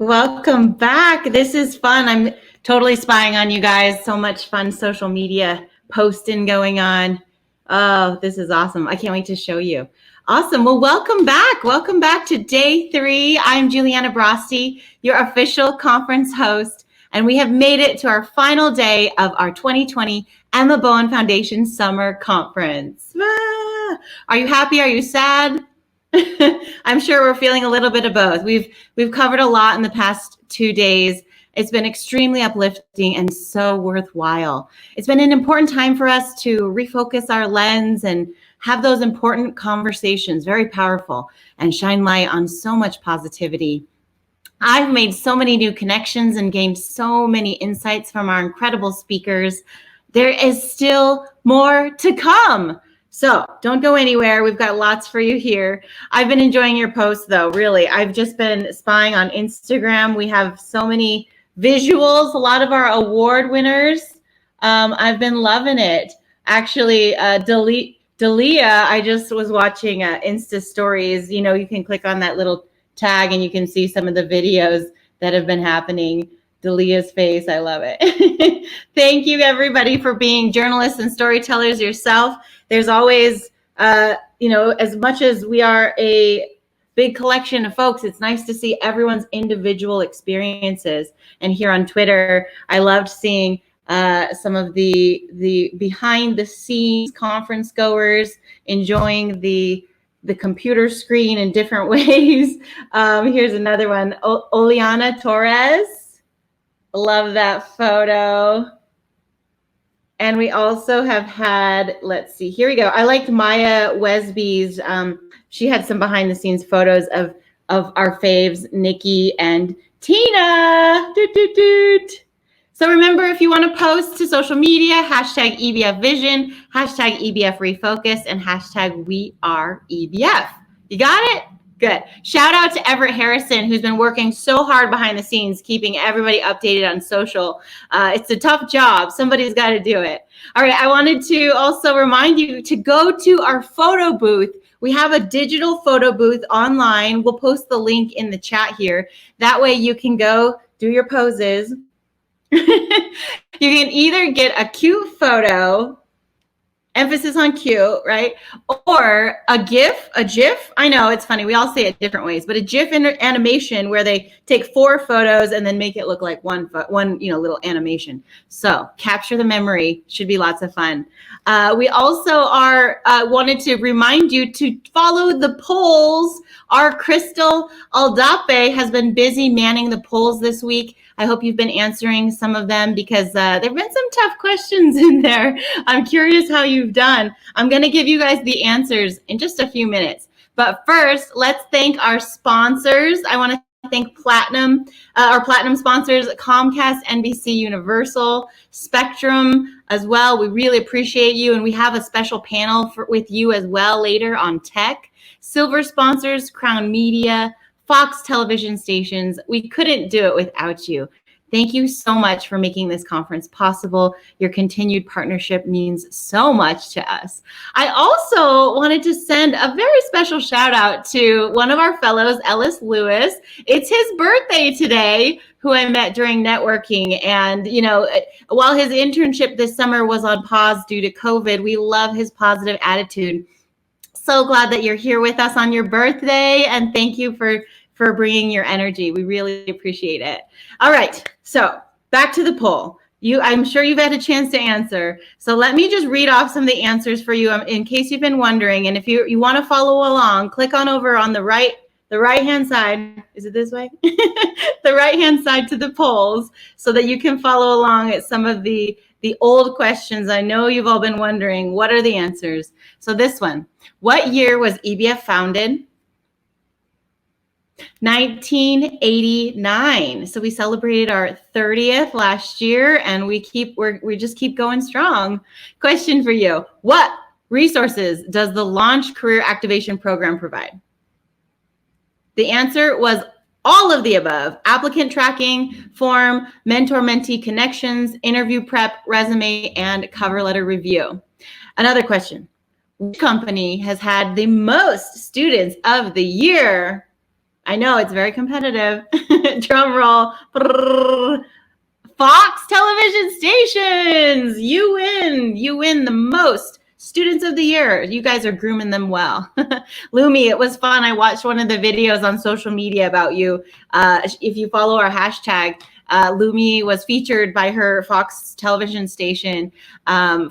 Welcome back. This is fun. I'm totally spying on you guys. So much fun social media posting going on. Oh, this is awesome. I can't wait to show you. Awesome. Well, welcome back. Welcome back to day 3. I'm Juliana Brosti, your official conference host, and we have made it to our final day of our 2020 Emma Bowen Foundation Summer Conference. Ah! Are you happy? Are you sad? I'm sure we're feeling a little bit of both. We've covered a lot in the past 2 days. It's been extremely uplifting and so worthwhile. It's been an important time for us to refocus our lens and have those important conversations, very powerful, and shine light on so much positivity. I've made so many new connections and gained so many insights from our incredible speakers. There is still more to come. So don't go anywhere. We've got lots for you here. I've been enjoying your posts though, really. I've just been spying on Instagram. We have so many visuals, a lot of our award winners. I've been loving it. Actually, Dalia, I just was watching Insta stories. You know, you can click on that little tag and you can see some of the videos that have been happening. Dalia's face, I love it. Thank you everybody for being journalists and storytellers yourself. There's always, as much as we are a big collection of folks, it's nice to see everyone's individual experiences. And here on Twitter, I loved seeing some of the behind the scenes conference goers enjoying the computer screen in different ways. Here's another one, Oleana Torres. Love that photo. And we also have had, let's see, here we go. I liked Maya Wesby's, she had some behind the scenes photos of our faves, Nikki and Tina. Doot, doot, doot. So remember, if you want to post to social media, hashtag EBF Vision, hashtag EBF Refocus, and hashtag We Are EBF. You got it? Good. Shout out to Everett Harrison, who's been working so hard behind the scenes, keeping everybody updated on social. It's a tough job. Somebody's got to do it. All right. I wanted to also remind you to go to our photo booth. We have a digital photo booth online. We'll post the link in the chat here. That way you can go do your poses. You can either get a cute photo, emphasis on cute, right? Or a GIF. I know it's funny. We all say it different ways, but a GIF animation where they take 4 photos and then make it look like one little animation. So capture the memory. Should be lots of fun. We also wanted to remind you to follow the polls. Our Crystal Aldape has been busy manning the polls this week. I hope you've been answering some of them because there have been some tough questions in there. I'm curious how you've done. I'm going to give you guys the answers in just a few minutes. But first, let's thank our sponsors. I want to thank our platinum sponsors, Comcast, NBC Universal, Spectrum as well. We really appreciate you. And we have a special panel with you as well later on tech. Silver sponsors, Crown Media, Fox television stations. We couldn't do it without you. Thank you so much for making this conference possible. Your continued partnership means so much to us. I also wanted to send a very special shout out to one of our fellows, Ellis Lewis. It's his birthday today, who I met during networking. And, while his internship this summer was on pause due to COVID, we love his positive attitude. So glad that you're here with us on your birthday, and thank you for bringing your energy. We really appreciate it. All right, so back to the poll. I'm sure you've had a chance to answer. So let me just read off some of the answers for you in case you've been wondering. And if you want to follow along, click on over on the right-hand side. Is it this way? The right-hand side to the polls so that you can follow along at some of the old questions. I know you've all been wondering, what are the answers? So this one, what year was EBF founded? 1989. So we celebrated our 30th last year, and we just keep going strong. Question for you. What resources does the Launch Career Activation Program provide? The answer was all of the above: applicant tracking, form, mentor-mentee connections, interview prep, resume, and cover letter review. Another question. Which company has had the most students of the year? I know it's very competitive. Drum roll. Brrr. Fox television stations. You win. You win the most. Students of the year. You guys are grooming them well. Lumi, it was fun. I watched one of the videos on social media about you. If you follow our hashtag, Lumi was featured by her Fox television station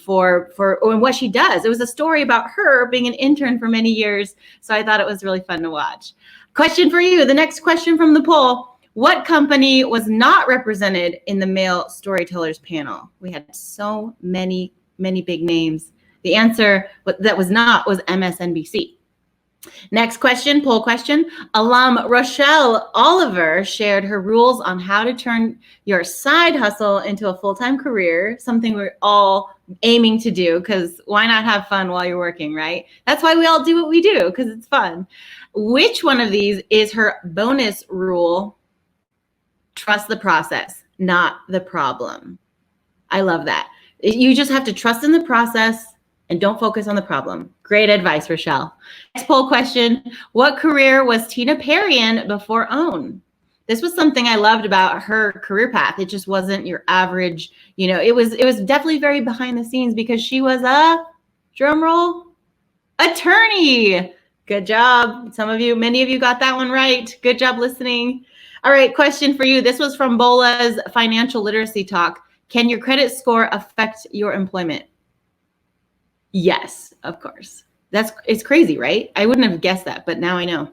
for what she does. It was a story about her being an intern for many years. So I thought it was really fun to watch. Question for you. The next question from the poll. What company was not represented in the male storytellers panel? We had so many big names. The answer that was not was MSNBC. Next question, poll question. Alum Rochelle Oliver shared her rules on how to turn your side hustle into a full-time career, something we're all aiming to do, because why not have fun while you're working, right? That's why we all do what we do, because it's fun. Which one of these is her bonus rule? Trust the process, not the problem. I love that. You just have to trust in the process and don't focus on the problem. Great advice, Rochelle. Next poll question. What career was Tina Perry in before OWN? This was something I loved about her career path. It just wasn't your average, it was definitely very behind the scenes, because she was a, drum roll, attorney. Good job. Many of you got that one right. Good job listening. All right, question for you. This was from Bola's financial literacy talk. Can your credit score affect your employment? Yes, of course. It's crazy, right? I wouldn't have guessed that, but now I know.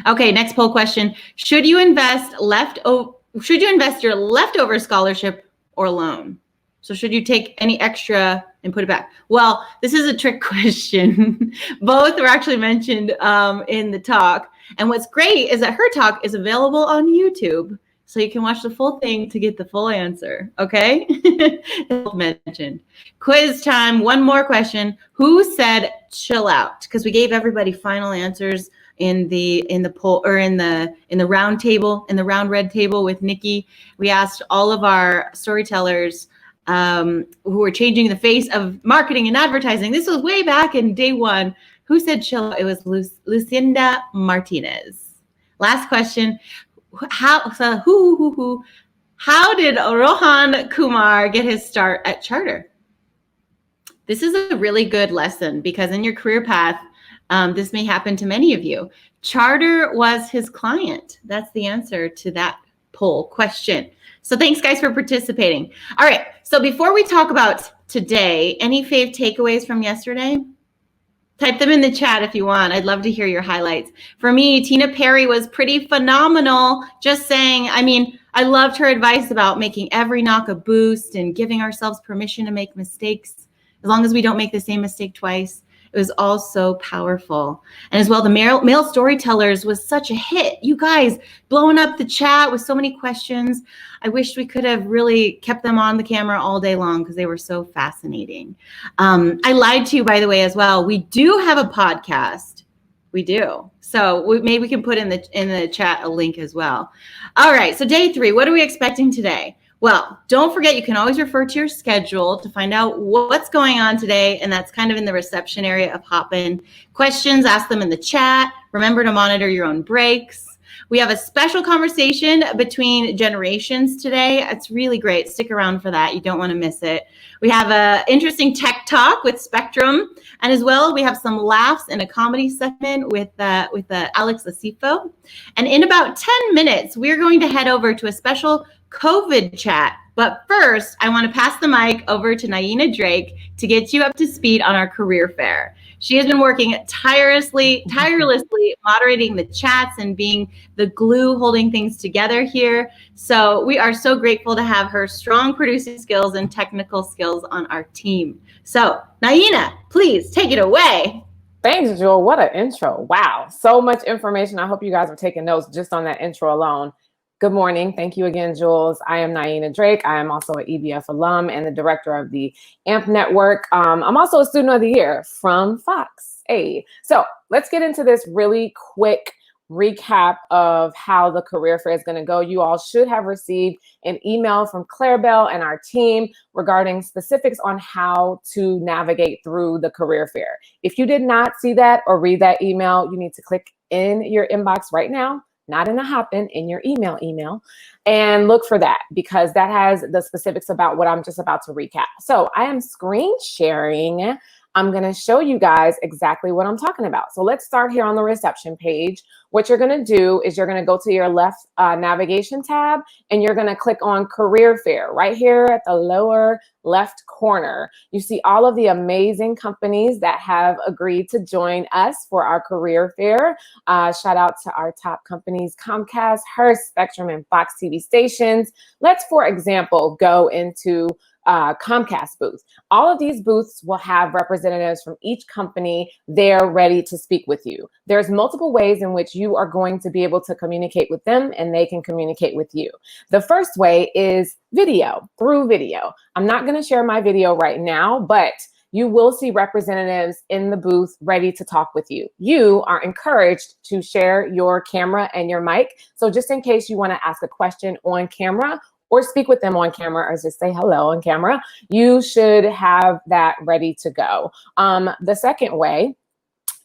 Okay, next poll question. Should you invest your leftover scholarship or loan? So should you take any extra and put it back? Well, this is a trick question. Both were actually mentioned in the talk. And what's great is that her talk is available on YouTube. So you can watch the full thing to get the full answer, okay? Mentioned. Quiz time, one more question. Who said chill out? Because we gave everybody final answers in the poll, or in the round table, in the round red table with Nikki. We asked all of our storytellers who are changing the face of marketing and advertising. This was way back in day one. Who said chill? It was Lucinda Martinez. Last question. How did Rohan Kumar get his start at Charter? This is a really good lesson, because in your career path, this may happen to many of you. Charter was his client. That's the answer to that poll question. So thanks, guys, for participating. All right. So before we talk about today, any fave takeaways from yesterday? Type them in the chat if you want. I'd love to hear your highlights. For me, Tina Perry was pretty phenomenal. Just saying, I loved her advice about making every knock a boost and giving ourselves permission to make mistakes, as long as we don't make the same mistake twice. It was all so powerful. And as well, the male storytellers was such a hit. You guys blowing up the chat with so many questions. I wish we could have really kept them on the camera all day long, because they were so fascinating. I lied to you, by the way, as well. We do have a podcast. We do. So maybe we can put in the chat a link as well. All right. So day 3, what are we expecting today? Well, don't forget, you can always refer to your schedule to find out what's going on today, and that's kind of in the reception area of Hopin. Questions, ask them in the chat. Remember to monitor your own breaks. We have a special conversation between generations today. It's really great. Stick around for that. You don't want to miss it. We have an interesting tech talk with Spectrum, and as well, we have some laughs and a comedy segment with Alex Asifo. And in about 10 minutes, we're going to head over to a special COVID chat. But first, I want to pass the mic over to Naina Drake to get you up to speed on our career fair. She has been working tirelessly moderating the chats and being the glue holding things together here. So we are so grateful to have her strong producing skills and technical skills on our team. So Naina, please take it away. Thanks, Jewel. What an intro. Wow. So much information. I hope you guys are taking notes just on that intro alone. Good morning. Thank you again, Jules. I am Naina Drake. I am also an EBF alum and the director of the AMP Network. I'm also a student of the year from Fox. Hey, so let's get into this really quick recap of how the career fair is going to go. You all should have received an email from Clarabelle and our team regarding specifics on how to navigate through the career fair. If you did not see that or read that email, you need to click in your inbox right now, not in a Hopin, in your email, and look for that because that has the specifics about what I'm just about to recap. So I am screen sharing. I'm going to show you guys exactly what I'm talking about. So let's start here on the reception page. What you're going to do is you're going to go to your left navigation tab and you're going to click on Career Fair right here at the lower left corner. You see all of the amazing companies that have agreed to join us for our Career Fair. Shout out to our top companies, Comcast, Hearst, Spectrum, and Fox TV stations. Let's, for example, go into Comcast booth. All of these booths will have representatives from each company there ready to speak with you. There's multiple ways in which you are going to be able to communicate with them and they can communicate with you. The first way is video, through video. I'm not going to share my video right now, but you will see representatives in the booth ready to talk with you. You are encouraged to share your camera and your mic. So just in case you want to ask a question on camera or speak with them on camera or just say hello on camera, you should have that ready to go. The second way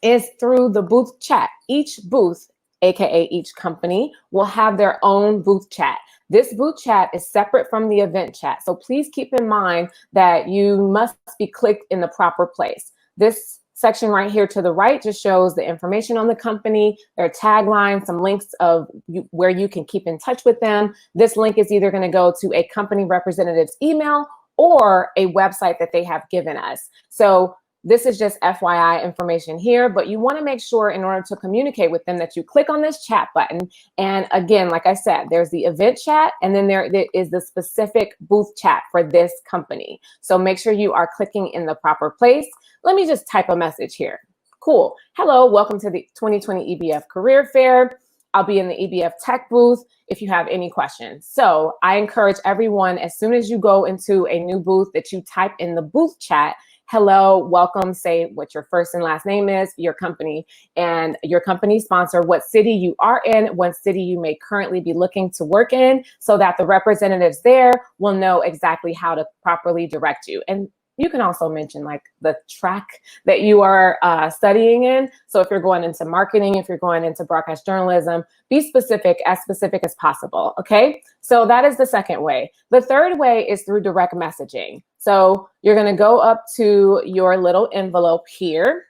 is through the booth chat. Each booth, AKA each company, will have their own booth chat. This booth chat is separate from the event chat. So please keep in mind that you must be clicked in the proper place. This section right here to the right just shows the information on the company, their tagline, some links of where you can keep in touch with them. This link is either going to go to a company representative's email or a website that they have given us. So this is just FYI information here, but you want to make sure in order to communicate with them that you click on this chat button. And again, like I said, there's the event chat and then there is the specific booth chat for this company. So make sure you are clicking in the proper place. Let me just type a message here. Cool. Hello, welcome to the 2020 EBF Career Fair. I'll be in the EBF Tech booth if you have any questions. So I encourage everyone, as soon as you go into a new booth, that you type in the booth chat, hello, welcome, say what your first and last name is, your company, and your company sponsor, what city you are in, what city you may currently be looking to work in, so that the representatives there will know exactly how to properly direct you. And you can also mention like the track that you are studying in. So if you're going into marketing, if you're going into broadcast journalism, be specific as possible, okay? So that is the second way. The third way is through direct messaging. So you're gonna go up to your little envelope here.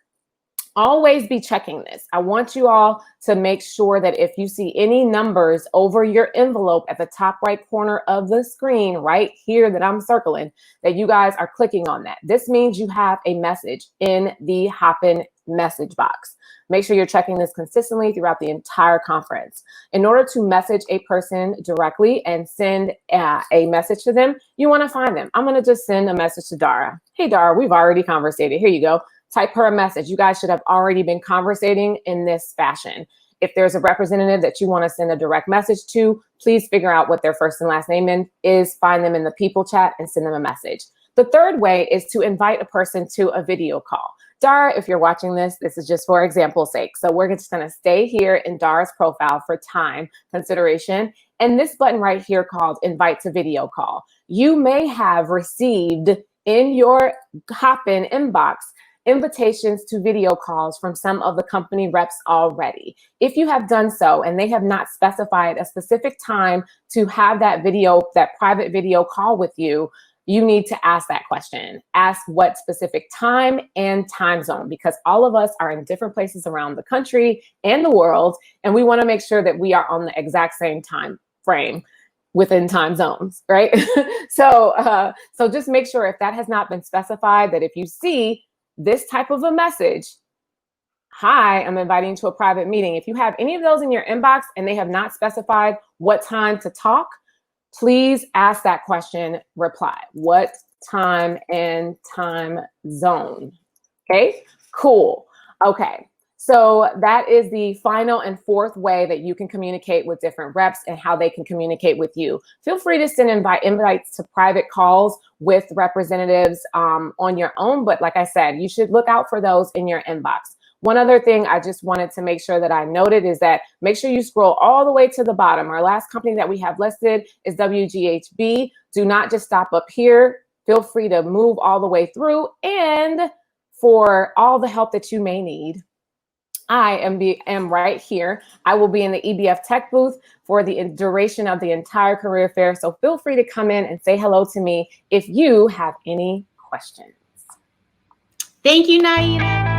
Always be checking this. I want you all to make sure that if you see any numbers over your envelope at the top right corner of the screen right here that I'm circling, that you guys are clicking on that. This means you have a message in the Hopin message box. Make sure you're checking this consistently throughout the entire conference. In order to message a person directly and send a message to them, you want to find them. I'm going to just send a message to Dara. Hey, Dara, we've already conversated. Here you go. Type her a message. You guys should have already been conversating in this fashion. If there's a representative that you want to send a direct message to, please figure out what their first and last name is, find them in the people chat and send them a message. The third way is to invite a person to a video call. Dara, if you're watching this, this is just for example's sake. So we're just going to stay here in Dara's profile for time consideration. And this button right here called Invite to Video Call. You may have received in your Hopin inbox invitations to video calls from some of the company reps already. If you have done so and they have not specified a specific time to have that private video call with you, you need to ask that question. Ask what specific time and time zone, because all of us are in different places around the country and the world, and we want to make sure that we are on the exact same time frame within time zones, right? So just make sure if that has not been specified, that if you see this type of a message, hi, I'm inviting you to a private meeting. If you have any of those in your inbox and they have not specified what time to talk, please ask that question, reply. What time and time zone? Okay, cool. Okay, so that is the final and fourth way that you can communicate with different reps and how they can communicate with you. Feel free to send invites to private calls with representatives on your own, but like I said, you should look out for those in your inbox. One other thing I just wanted to make sure that I noted is that make sure you scroll all the way to the bottom. Our last company that we have listed is WGHB. Do not just stop up here. Feel free to move all the way through. And for all the help that you may need, I am right here. I will be in the EBF Tech booth for the duration of the entire career fair. So feel free to come in and say hello to me if you have any questions. Thank you, Naina.